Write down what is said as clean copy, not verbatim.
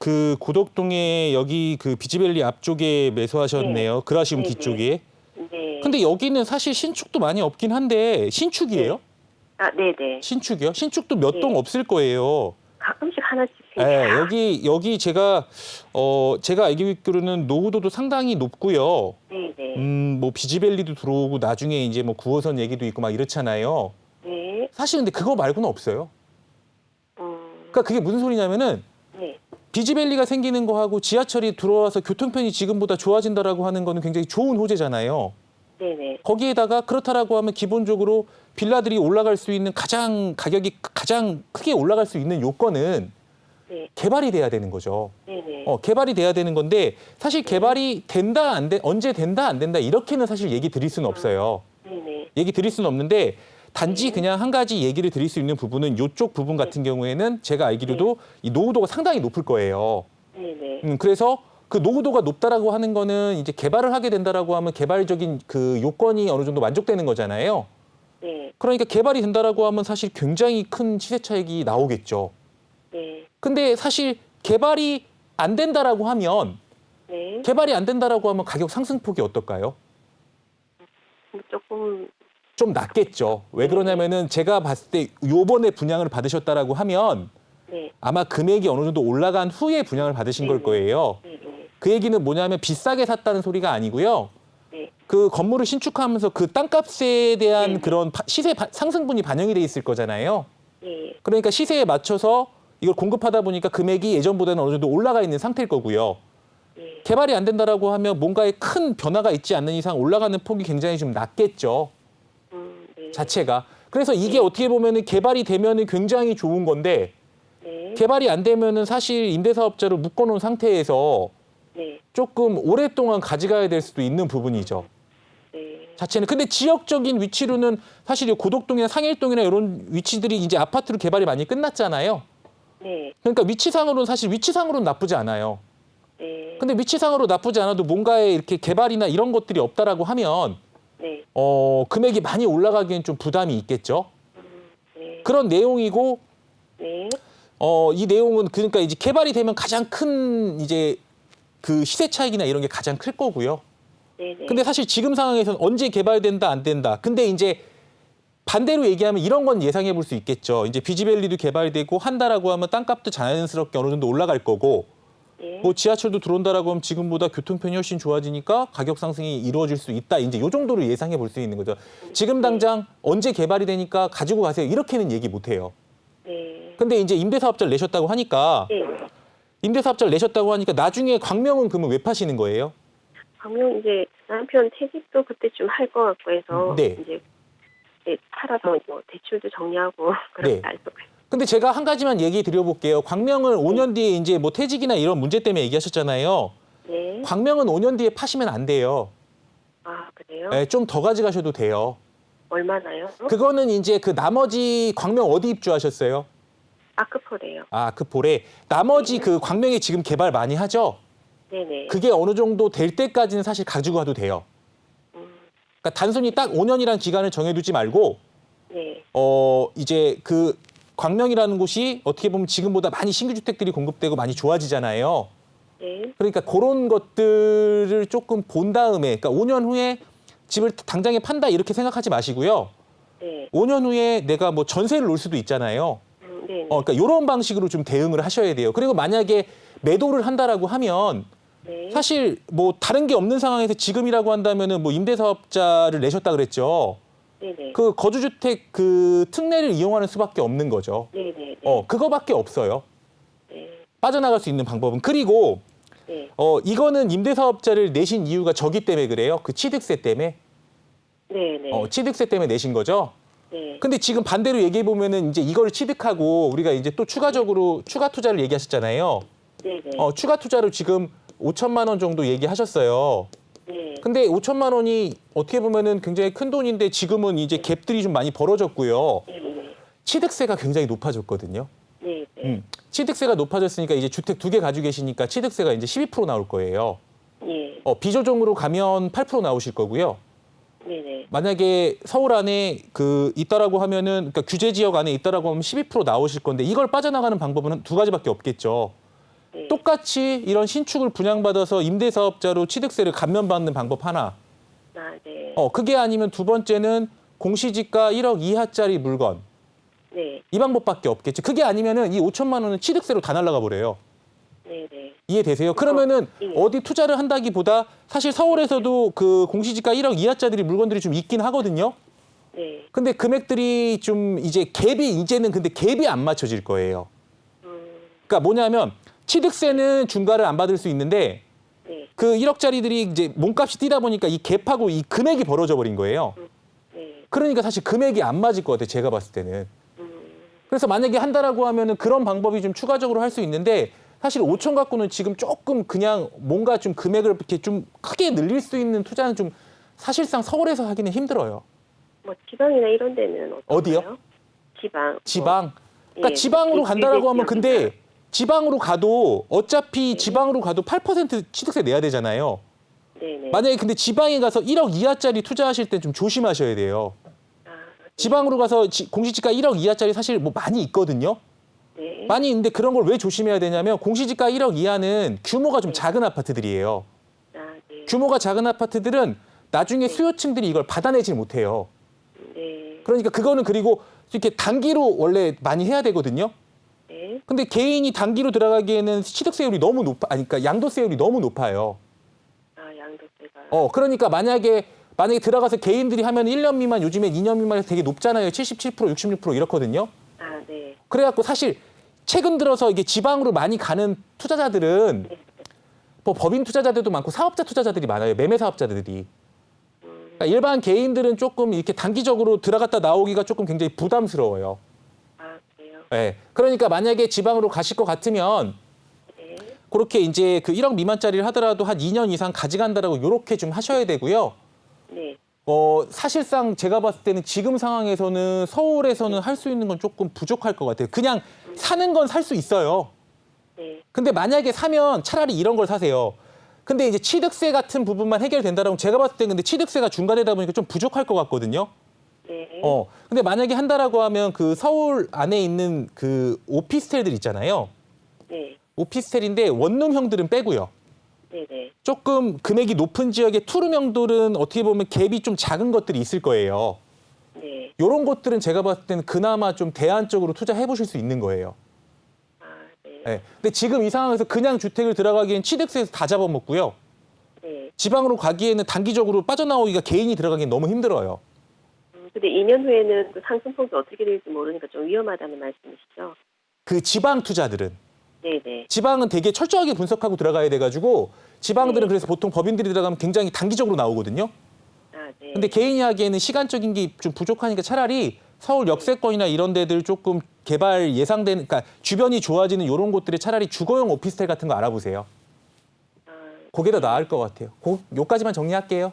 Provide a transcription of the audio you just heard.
그 고덕동에 여기 그 비지밸리 앞쪽에 매수하셨네요. 그라시움 네, 뒤쪽에. 네. 근데 여기는 사실 신축도 많이 없긴 한데 신축이에요? 아, 네네. 신축이요? 신축도 몇 네. 동 없을 거예요. 가끔씩 하나씩 예, 생겨요. 여기 제가 알기로는 노후도도 상당히 높고요. 네네. 뭐 비지밸리도 들어오고 나중에 이제 뭐 9호선 얘기도 있고 막 이렇잖아요. 네. 사실 근데 그거 말고는 없어요. 음, 그러니까 그게 무슨 소리냐면은 네. 비지밸리가 생기는 거하고 지하철이 들어와서 교통편이 지금보다 좋아진다라고 하는 거는 굉장히 좋은 호재잖아요. 네네. 거기에다가 그렇다라고 하면 기본적으로 빌라들이 올라갈 수 있는 가격이 가장 크게 올라갈 수 있는 요건은 네. 개발이 돼야 되는 거죠. 네네. 개발이 돼야 되는 건데 사실 개발이 된다 안 돼, 언제 된다 안 된다 이렇게는 사실 얘기 드릴 수는 없어요. 네네. 얘기 드릴 수는 없는데 단지 그냥 한 가지 얘기를 드릴 수 있는 부분은 이쪽 부분 같은 경우에는 제가 알기로도 이 노후도가 상당히 높을 거예요. 네네. 그래서 그 노후도가 높다라고 하는 거는 이제 개발을 하게 된다라고 하면 개발적인 그 요건이 어느 정도 만족되는 거잖아요. 네. 그러니까 개발이 된다라고 하면 사실 굉장히 큰 시세 차익이 나오겠죠. 네. 근데 사실 개발이 안 된다라고 하면 네. 개발이 안 된다라고 하면 가격 상승폭이 어떨까요? 조금, 좀 낮겠죠. 왜 그러냐면은 제가 봤을 때 요번에 분양을 받으셨다라고 하면 네. 아마 금액이 어느 정도 올라간 후에 분양을 받으신 걸 거예요. 네네. 그 얘기는 뭐냐면 비싸게 샀다는 소리가 아니고요. 네. 그 건물을 신축하면서 그 땅값에 대한 네. 그런 상승분이 반영이 돼 있을 거잖아요. 네. 그러니까 시세에 맞춰서 이걸 공급하다 보니까 금액이 예전보다는 어느 정도 올라가 있는 상태일 거고요. 네. 개발이 안 된다라고 하면 뭔가에 큰 변화가 있지 않는 이상 올라가는 폭이 굉장히 좀 낮겠죠. 네. 자체가. 그래서 이게 어떻게 보면은 개발이 되면은 굉장히 좋은 건데 네. 개발이 안 되면은 사실 임대사업자를 묶어놓은 상태에서 네. 조금 오랫동안 가져가야 될 수도 있는 부분이죠. 네. 자체는. 근데 지역적인 위치로는 사실 이 고덕동이나 상일동이나 이런 위치들이 이제 아파트로 개발이 많이 끝났잖아요. 네. 그러니까 위치상으로는 나쁘지 않아요. 네. 근데 위치상으로 나쁘지 않아도 뭔가에 이렇게 개발이나 이런 것들이 없다라고 하면 네. 금액이 많이 올라가기엔 좀 부담이 있겠죠. 네. 그런 내용이고 네. 이 내용은 그러니까 이제 개발이 되면 가장 큰 이제 그 시세 차익이나 이런 게 가장 클 거고요. 네네. 근데 사실 지금 상황에서는 언제 개발된다 안 된다. 근데 이제 반대로 얘기하면 이런 건 예상해 볼 수 있겠죠. 이제 비지밸리도 개발되고 한다라고 하면 땅값도 자연스럽게 어느 정도 올라갈 거고 네. 뭐 지하철도 들어온다라고 하면 지금보다 교통편이 훨씬 좋아지니까 가격 상승이 이루어질 수 있다. 이제 이 정도로 예상해 볼 수 있는 거죠. 지금 당장 언제 개발이 되니까 가지고 가세요. 이렇게는 얘기 못 해요. 네. 근데 이제 임대사업자를 내셨다고 하니까 네. 임대사업자를 내셨다고 하니까 나중에 광명은 그러면 왜 파시는 거예요? 방금 이제 남편 퇴직도 그때쯤 할 것 같고 해서 네. 이제 팔아서 뭐 대출도 정리하고 그렇게 네. 할 것 같아요. 근데 제가 한 가지만 얘기 드려볼게요. 광명을 5년 뒤에 이제 뭐 퇴직이나 이런 문제 때문에 얘기하셨잖아요. 네. 광명은 5년 뒤에 파시면 안 돼요. 아, 그래요? 좀 더 가져가셔도 돼요. 얼마나요? 그거는 이제 그 나머지 광명 어디 입주하셨어요? 아크포래요. 아크폴에. 나머지 그 광명에 지금 개발 많이 하죠? 네네. 그게 어느 정도 될 때까지는 사실 가지고 가도 돼요. 그러니까 단순히 딱 5년이라는 기간을 정해두지 말고 네. 이제 그 광명이라는 곳이 어떻게 보면 지금보다 많이 신규 주택들이 공급되고 많이 좋아지잖아요. 네. 그러니까 그런 것들을 조금 본 다음에, 그러니까 5년 후에 집을 당장에 판다 이렇게 생각하지 마시고요. 네. 5년 후에 내가 뭐 전세를 놓을 수도 있잖아요. 네. 그러니까 이런 방식으로 좀 대응을 하셔야 돼요. 그리고 만약에 매도를 한다라고 하면 네. 사실 뭐 다른 게 없는 상황에서 지금이라고 한다면은 뭐 임대사업자를 내셨다 그랬죠. 네네. 그 거주주택 그 특례를 이용하는 수밖에 없는 거죠. 네네. 그거밖에 없어요. 네. 빠져나갈 수 있는 방법은. 그리고 네. 이거는 임대사업자를 내신 이유가 저기 때문에 그래요. 그 취득세 때문에. 네네. 취득세 때문에 내신 거죠. 네. 근데 지금 반대로 얘기해 보면은 이제 이걸 취득하고 우리가 이제 또 추가적으로 추가 투자를 얘기하셨잖아요. 네네. 추가 투자로 지금 5천만 원 정도 얘기하셨어요. 네. 근데 5천만 원이 어떻게 보면은 굉장히 큰 돈인데 지금은 이제 갭들이 좀 많이 벌어졌고요. 네네. 취득세가 굉장히 높아졌거든요. 네네. 취득세가 높아졌으니까 이제 주택 2개 가지고 계시니까 취득세가 이제 12% 나올 거예요. 예. 비조정으로 가면 8% 나오실 거고요. 네네. 만약에 서울 안에 그 있다라고 하면은 그러니까 규제 지역 안에 있다라고 하면 12% 나오실 건데 이걸 빠져나가는 방법은 두 가지밖에 없겠죠. 네. 똑같이 이런 신축을 분양받아서 임대사업자로 취득세를 감면받는 방법 하나. 아, 네. 그게 아니면 두 번째는 공시지가 1억 이하짜리 물건. 네. 이 방법밖에 없겠지. 그게 아니면은 이 5천만 원은 취득세로 다 날라가 버려요. 네, 네. 이해되세요? 그러면은 예. 어디 투자를 한다기보다 사실 서울에서도 그 공시지가 1억 이하짜리 물건들이 좀 있긴 하거든요. 네. 근데 금액들이 좀 이제 갭이 이제는 근데 갭이 안 맞춰질 거예요. 그러니까 뭐냐면 취득세는 중과를 안 받을 수 있는데 네. 그 1억짜리들이 이제 몸값이 뛰다 보니까 이 갭하고 이 금액이 벌어져 버린 거예요. 네. 그러니까 사실 금액이 안 맞을 것 같아요. 제가 봤을 때는. 그래서 만약에 한다라고 하면은 그런 방법이 좀 추가적으로 할 수 있는데 사실 5천 갖고는 지금 조금 그냥 뭔가 좀 금액을 이렇게 좀 크게 늘릴 수 있는 투자는 좀 사실상 서울에서 하기는 힘들어요. 뭐 지방이나 이런 데는 어떤가요? 어디요? 지방. 지방. 그러니까 예, 지방으로 간다라고 하면 지역이나. 근데 지방으로 가도 어차피 지방으로 가도 8% 취득세 내야 되잖아요. 네네. 만약에 근데 지방에 가서 1억 이하짜리 투자하실 때 좀 조심하셔야 돼요. 아, 지방으로 가서 공시지가 1억 이하짜리 사실 뭐 많이 있거든요. 네. 많이 있는데 그런 걸 왜 조심해야 되냐면 공시지가 1억 이하는 규모가 좀 작은 아파트들이에요. 아, 네. 규모가 작은 아파트들은 나중에 수요층들이 이걸 받아내지 못해요. 네. 그러니까 그거는 그리고 이렇게 단기로 원래 많이 해야 되거든요. 네. 근데 개인이 단기로 들어가기에는 취득세율이 너무 아니, 그러니까 양도세율이 너무 높아요. 아, 양도세가. 그러니까 만약에 들어가서 개인들이 하면 1년 미만 요즘에 2년 미만에서 되게 높잖아요. 77%, 66% 이렇거든요. 아, 네. 그래갖고 사실 최근 들어서 이게 지방으로 많이 가는 투자자들은 뭐 법인 투자자들도 많고 사업자 투자자들이 많아요. 매매 사업자들이. 그러니까 일반 개인들은 조금 이렇게 단기적으로 들어갔다 나오기가 조금 굉장히 부담스러워요. 아, 그래요? 네. 그러니까 만약에 지방으로 가실 것 같으면 네. 그렇게 이제 그 1억 미만짜리를 하더라도 한 2년 이상 가져간다라고 요렇게 좀 하셔야 되고요. 네. 사실상 제가 봤을 때는 지금 상황에서는 서울에서는 할 수 있는 건 조금 부족할 것 같아요. 그냥 사는 건 살 수 있어요. 네. 근데 만약에 사면 차라리 이런 걸 사세요. 근데 이제 취득세 같은 부분만 해결된다라고 제가 봤을 때 근데 취득세가 중과되다 보니까 좀 부족할 것 같거든요. 네. 근데 만약에 한다라고 하면 그 서울 안에 있는 그 오피스텔들 있잖아요. 네. 오피스텔인데 원룸형들은 빼고요. 네네. 조금 금액이 높은 지역의 투룸형들은 어떻게 보면 갭이 좀 작은 것들이 있을 거예요. 네. 이런 것들은 제가 봤을 때는 그나마 좀 대안적으로 투자해 보실 수 있는 거예요. 아, 네. 네. 근데 지금 이 상황에서 그냥 주택을 들어가기엔 취득세에서 다 잡아먹고요. 네. 지방으로 가기에는 단기적으로 빠져나오기가 개인이 들어가기엔 너무 힘들어요. 근데 2년 후에는 그 상승폭이 어떻게 될지 모르니까 좀 위험하다는 말씀이시죠? 그 지방 투자들은. 네네. 지방은 되게 철저하게 분석하고 들어가야 돼가지고 지방들은 네. 그래서 보통 법인들이 들어가면 굉장히 단기적으로 나오거든요. 아, 네. 근데 개인이 하기에는 시간적인 게 좀 부족하니까 차라리 서울 역세권이나 이런 데들 조금 개발 예상되는, 그러니까 주변이 좋아지는 이런 곳들에 차라리 주거용 오피스텔 같은 거 알아보세요. 아, 그게 더 나을 것 같아요. 요까지만 정리할게요.